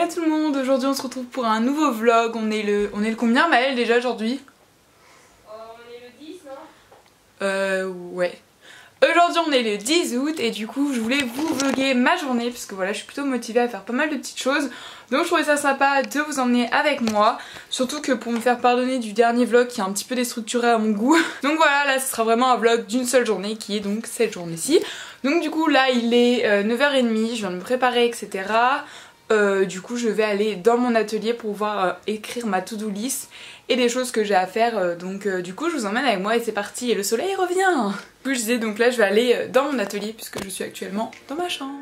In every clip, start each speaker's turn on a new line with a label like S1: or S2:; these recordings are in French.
S1: Hello tout le monde, aujourd'hui on se retrouve pour un nouveau vlog. On est le combien Maëlle déjà aujourd'hui?
S2: On est le 10 non?
S1: Ouais. Aujourd'hui on est le 10 août et du coup je voulais vous vlogger ma journée puisque voilà je suis plutôt motivée à faire pas mal de petites choses. Donc je trouvais ça sympa de vous emmener avec moi. Surtout que pour me faire pardonner du dernier vlog qui est un petit peu déstructuré à mon goût. Donc voilà, là ce sera vraiment un vlog d'une seule journée qui est donc cette journée-ci. Donc du coup là il est 9h30, je viens de me préparer etc. Du coup je vais aller dans mon atelier pour pouvoir écrire ma to-do list et des choses que j'ai à faire, donc du coup je vous emmène avec moi et c'est parti et le soleil revient. Du coup je disais donc là je vais aller dans mon atelier puisque je suis actuellement dans ma chambre.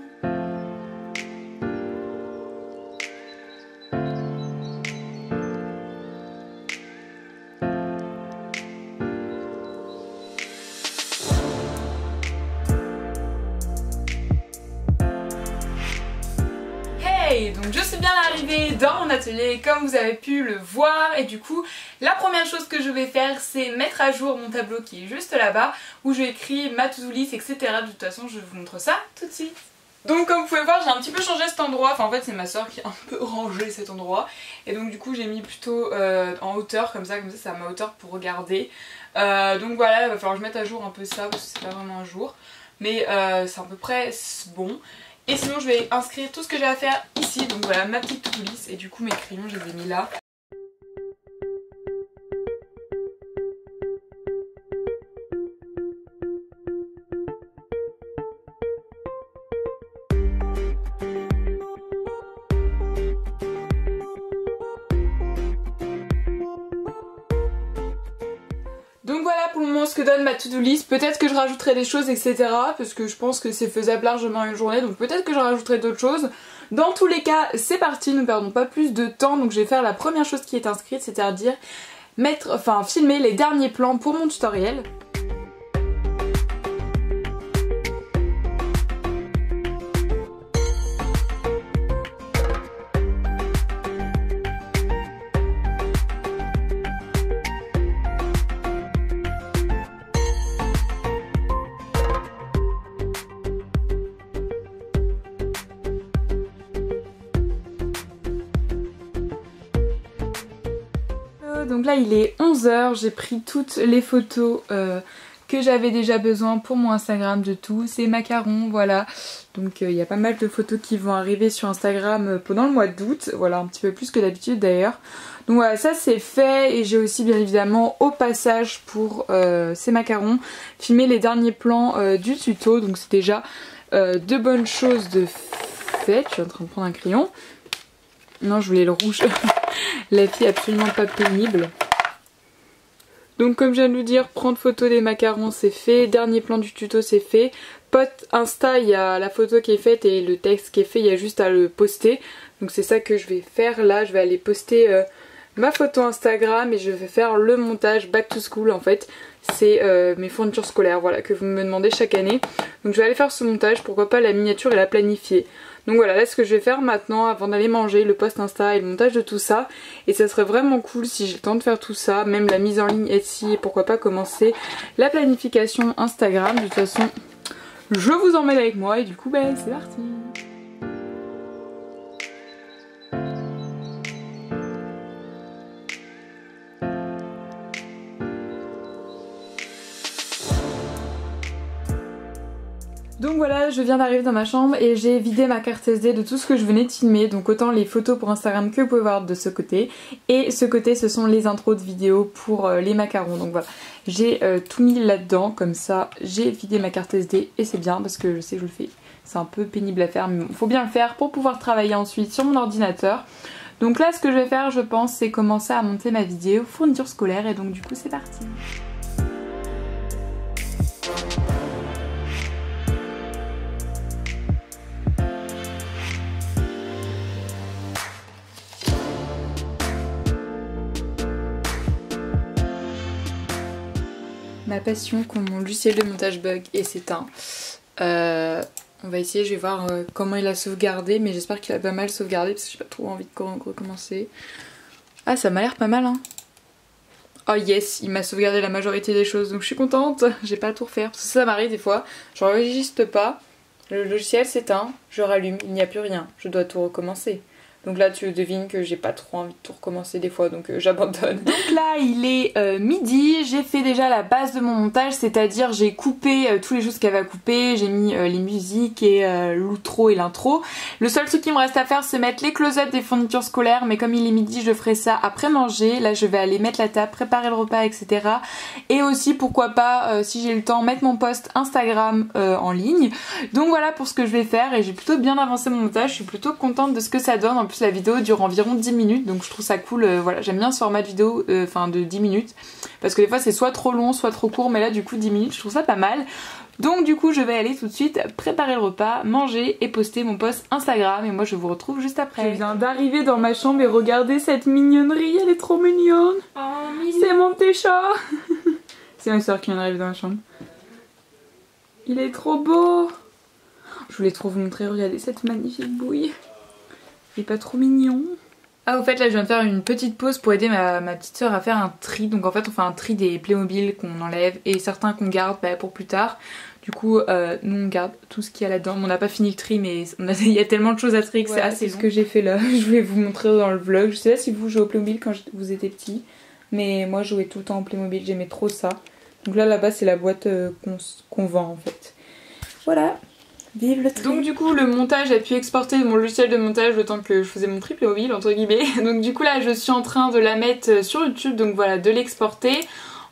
S1: Donc je suis bien arrivée dans mon atelier comme vous avez pu le voir et du coup la première chose que je vais faire c'est mettre à jour mon tableau qui est juste là-bas où j'ai écrit ma to-do list etc. De toute façon je vous montre ça tout de suite. Donc comme vous pouvez voir j'ai un petit peu changé cet endroit, enfin en fait c'est ma soeur qui a un peu rangé cet endroit et donc du coup j'ai mis plutôt en hauteur comme ça c'est à ma hauteur pour regarder. Donc voilà il va falloir que je mette à jour un peu ça parce que c'est pas vraiment un jour mais c'est à peu près bon. Et sinon je vais inscrire tout ce que j'ai à faire ici, donc voilà ma petite to-do list et du coup mes crayons je les ai mis là. Donc voilà pour le moment ce que donne ma to-do list, peut-être que je rajouterai des choses etc. parce que je pense que c'est faisable largement une journée donc peut-être que je rajouterai d'autres choses. Dans tous les cas c'est parti, ne perdons pas plus de temps, donc je vais faire la première chose qui est inscrite, c'est-à-dire filmer les derniers plans pour mon tutoriel. Donc là il est 11h, j'ai pris toutes les photos que j'avais déjà besoin pour mon Instagram de tous ces macarons, voilà. Donc il y a pas mal de photos qui vont arriver sur Instagram pendant le mois d'août, voilà un petit peu plus que d'habitude d'ailleurs. Donc voilà ça c'est fait et j'ai aussi bien évidemment au passage pour ces macarons filmé les derniers plans du tuto, donc c'est déjà de bonnes choses de fait. Je suis en train de prendre un crayon. Non je voulais le rouge. La fille absolument pas pénible. Donc comme je viens de vous dire, prendre photo des macarons c'est fait, dernier plan du tuto c'est fait. Post Insta, il y a la photo qui est faite et le texte qui est fait, il y a juste à le poster. Donc c'est ça que je vais faire là, je vais aller poster ma photo Instagram et je vais faire le montage back to school en fait. C'est mes fournitures scolaires voilà, que vous me demandez chaque année. Donc je vais aller faire ce montage, pourquoi pas la miniature et la planifier. Donc voilà, là ce que je vais faire maintenant avant d'aller manger, le post Insta et le montage de tout ça. Et ça serait vraiment cool si j'ai le temps de faire tout ça, même la mise en ligne Etsy et pourquoi pas commencer la planification Instagram. De toute façon, je vous emmène avec moi et du coup ben c'est parti. Donc voilà, je viens d'arriver dans ma chambre et j'ai vidé ma carte SD de tout ce que je venais de filmer. Donc autant les photos pour Instagram que vous pouvez voir de ce côté. Et ce côté ce sont les intros de vidéos pour les macarons. Donc voilà, j'ai tout mis là-dedans. Comme ça j'ai vidé ma carte SD et c'est bien parce que je sais que je le fais. C'est un peu pénible à faire mais il faut bien le faire pour pouvoir travailler ensuite sur mon ordinateur. Donc là ce que je vais faire je pense c'est commencer à monter ma vidéo fourniture scolaire et donc du coup c'est parti. Ma passion quand mon logiciel de montage bug et s'éteint. On va essayer, je vais voir comment il a sauvegardé, mais j'espère qu'il a pas mal sauvegardé parce que j'ai pas trop envie de recommencer. Ah ça m'a l'air pas mal hein. Oh yes, il m'a sauvegardé la majorité des choses donc je suis contente, j'ai pas à tout refaire. Parce que ça m'arrive des fois, j'enregistre pas, le logiciel s'éteint, je rallume, il n'y a plus rien, je dois tout recommencer. Donc là tu devines que j'ai pas trop envie de tout recommencer des fois, donc j'abandonne. Donc là il est midi, j'ai fait déjà la base de mon montage, c'est-à-dire j'ai coupé tous les choses qu'il y avait à couper, j'ai mis les musiques et l'outro et l'intro. Le seul truc qui me reste à faire c'est mettre les close-up des fournitures scolaires, mais comme il est midi je ferai ça après manger. Là je vais aller mettre la table, préparer le repas, etc. Et aussi pourquoi pas si j'ai le temps mettre mon post Instagram en ligne. Donc voilà pour ce que je vais faire et j'ai plutôt bien avancé mon montage, je suis plutôt contente de ce que ça donne. En plus la vidéo dure environ 10 minutes donc je trouve ça cool, voilà, j'aime bien ce format de vidéo de 10 minutes parce que des fois c'est soit trop long soit trop court, mais là du coup 10 minutes je trouve ça pas mal. Donc du coup je vais aller tout de suite préparer le repas, manger et poster mon post Instagram et moi je vous retrouve juste après. Je viens d'arriver dans ma chambre et regardez cette mignonnerie, elle est trop mignonne. Oh, c'est mon petit chat. C'est ma soeur qui vient d'arriver dans ma chambre. Il est trop beau. Je voulais trop vous montrer, regardez cette magnifique bouille. Il est pas trop mignon. Ah au fait là je viens de faire une petite pause pour aider ma petite soeur à faire un tri. Donc en fait on fait un tri des Playmobil qu'on enlève et certains qu'on garde pour plus tard. Du coup nous on garde tout ce qu'il y a là-dedans. On n'a pas fini le tri mais il y a tellement de choses à trier que voilà, c'est assez long. C'est ce que j'ai fait là, je voulais vous montrer dans le vlog. Je sais pas si vous jouez au Playmobil quand vous étiez petit, mais moi je jouais tout le temps au Playmobil, j'aimais trop ça. Donc là-bas c'est la boîte qu'on vend en fait. Voilà. Vive le tri. Donc du coup le montage, j'ai pu exporter mon logiciel de montage le temps que je faisais mon tri Playmobil entre guillemets. Donc du coup là je suis en train de la mettre sur YouTube, donc voilà, de l'exporter.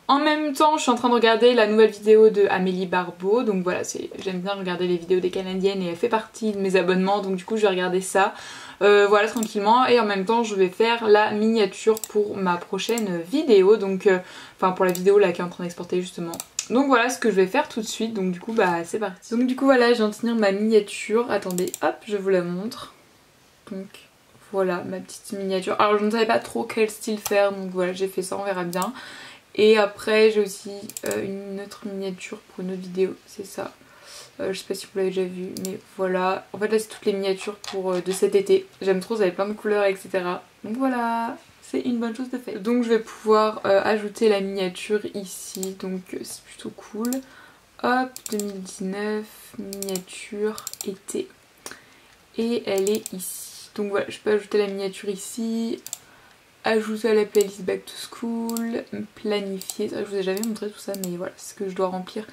S1: En même temps je suis en train de regarder la nouvelle vidéo de Amélie Barbeau. Donc voilà, j'aime bien regarder les vidéos des Canadiennes et elle fait partie de mes abonnements. Donc du coup je vais regarder ça. Voilà tranquillement, et en même temps je vais faire la miniature pour ma prochaine vidéo. Donc enfin pour la vidéo là qui est en train d'exporter justement. Donc voilà ce que je vais faire tout de suite, donc du coup bah c'est parti. Donc du coup voilà, je viens de finir ma miniature, attendez hop je vous la montre. Donc voilà ma petite miniature, alors je ne savais pas trop quel style faire donc voilà j'ai fait ça, on verra bien. Et après j'ai aussi une autre miniature pour une autre vidéo, c'est ça. Je sais pas si vous l'avez déjà vu mais voilà. En fait là c'est toutes les miniatures de cet été, j'aime trop, ça avait plein de couleurs etc. Donc voilà, c'est une bonne chose de fait. Donc je vais pouvoir ajouter la miniature ici, donc c'est plutôt cool. Hop, 2019, miniature été. Et elle est ici. Donc voilà, je peux ajouter la miniature ici, ajouter à la playlist Back to School, planifier. Ça, je vous ai jamais montré tout ça mais voilà, c'est ce que je dois remplir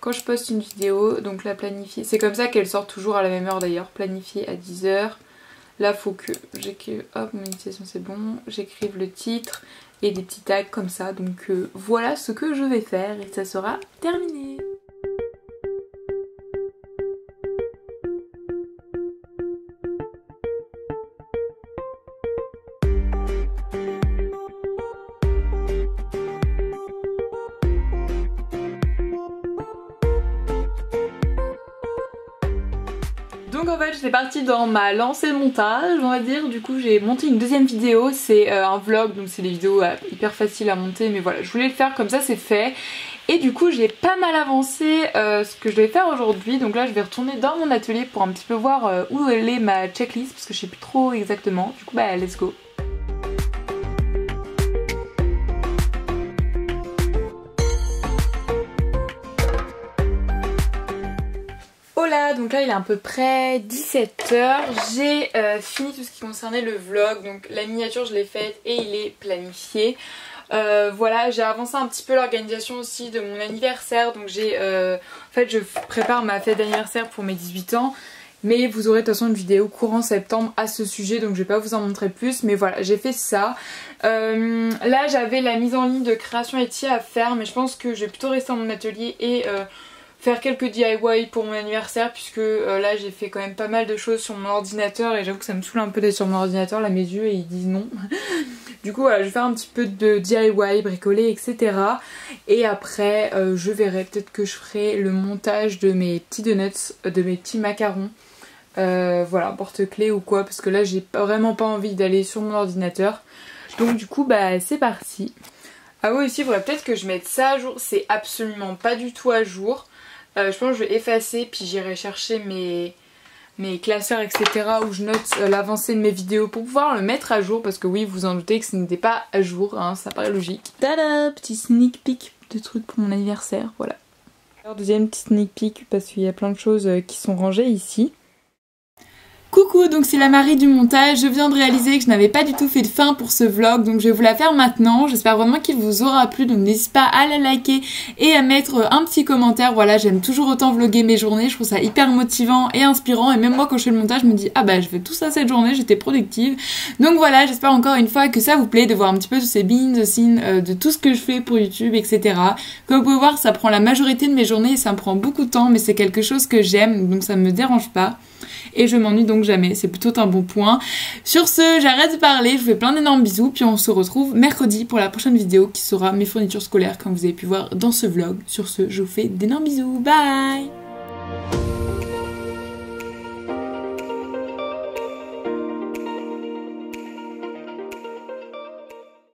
S1: quand je poste une vidéo. Donc la planifier, c'est comme ça qu'elle sort toujours à la même heure d'ailleurs, planifier à 10 h. Là faut que j'écrive, hop mon initiation c'est bon, j'écrive le titre et des petits tags comme ça. Donc voilà ce que je vais faire et ça sera terminé. Donc en fait j'étais partie dans ma lancée montage on va dire, du coup j'ai monté une deuxième vidéo, c'est un vlog donc c'est des vidéos hyper faciles à monter mais voilà je voulais le faire comme ça c'est fait. Et du coup j'ai pas mal avancé ce que je devais faire aujourd'hui, donc là je vais retourner dans mon atelier pour un petit peu voir où elle est ma checklist parce que je sais plus trop exactement, du coup bah let's go. Voilà, donc là il est à peu près 17 h. J'ai fini tout ce qui concernait le vlog, donc la miniature je l'ai faite et il est planifié. Voilà, j'ai avancé un petit peu l'organisation aussi de mon anniversaire, donc en fait je prépare ma fête d'anniversaire pour mes 18 ans. Mais vous aurez de toute façon une vidéo courant septembre à ce sujet, donc je vais pas vous en montrer plus, mais voilà j'ai fait ça. Là j'avais la mise en ligne de création Etsy à faire, mais je pense que je vais plutôt rester dans mon atelier et faire quelques DIY pour mon anniversaire, puisque là j'ai fait quand même pas mal de choses sur mon ordinateur et j'avoue que ça me saoule un peu d'être sur mon ordinateur, là mes yeux et ils disent non. Du coup voilà, je vais faire un petit peu de DIY, bricoler etc. Et après je verrai, peut-être que je ferai le montage de mes petits donuts, de mes petits macarons. Voilà, porte-clés ou quoi, parce que là j'ai vraiment pas envie d'aller sur mon ordinateur. Donc du coup bah c'est parti. Ah oui aussi, il faudrait peut-être que je mette ça à jour, c'est absolument pas du tout à jour. Je pense que je vais effacer puis j'irai chercher mes classeurs etc. où je note l'avancée de mes vidéos pour pouvoir le mettre à jour, parce que oui vous en doutez que ce n'était pas à jour, hein, ça paraît logique. Tada, petit sneak peek de trucs pour mon anniversaire, voilà. Alors, deuxième petit sneak peek parce qu'il y a plein de choses qui sont rangées ici. Coucou Coucou, donc c'est la Marie du montage. Je viens de réaliser que je n'avais pas du tout fait de fin pour ce vlog, donc je vais vous la faire maintenant. J'espère vraiment qu'il vous aura plu, donc n'hésitez pas à la liker et à mettre un petit commentaire. Voilà, j'aime toujours autant vlogger mes journées, je trouve ça hyper motivant et inspirant, et même moi quand je fais le montage je me dis ah bah je fais tout ça cette journée, j'étais productive. Donc voilà, j'espère encore une fois que ça vous plaît de voir un petit peu tous ces behind the scenes, de tout ce que je fais pour YouTube, etc. Comme vous pouvez voir, ça prend la majorité de mes journées et ça me prend beaucoup de temps, mais c'est quelque chose que j'aime, donc ça me dérange pas. Et je m'ennuie donc jamais, c'est plutôt un bon point. Sur ce, j'arrête de parler, je vous fais plein d'énormes bisous, puis on se retrouve mercredi pour la prochaine vidéo qui sera mes fournitures scolaires comme vous avez pu voir dans ce vlog. Sur ce, je vous fais d'énormes bisous, bye!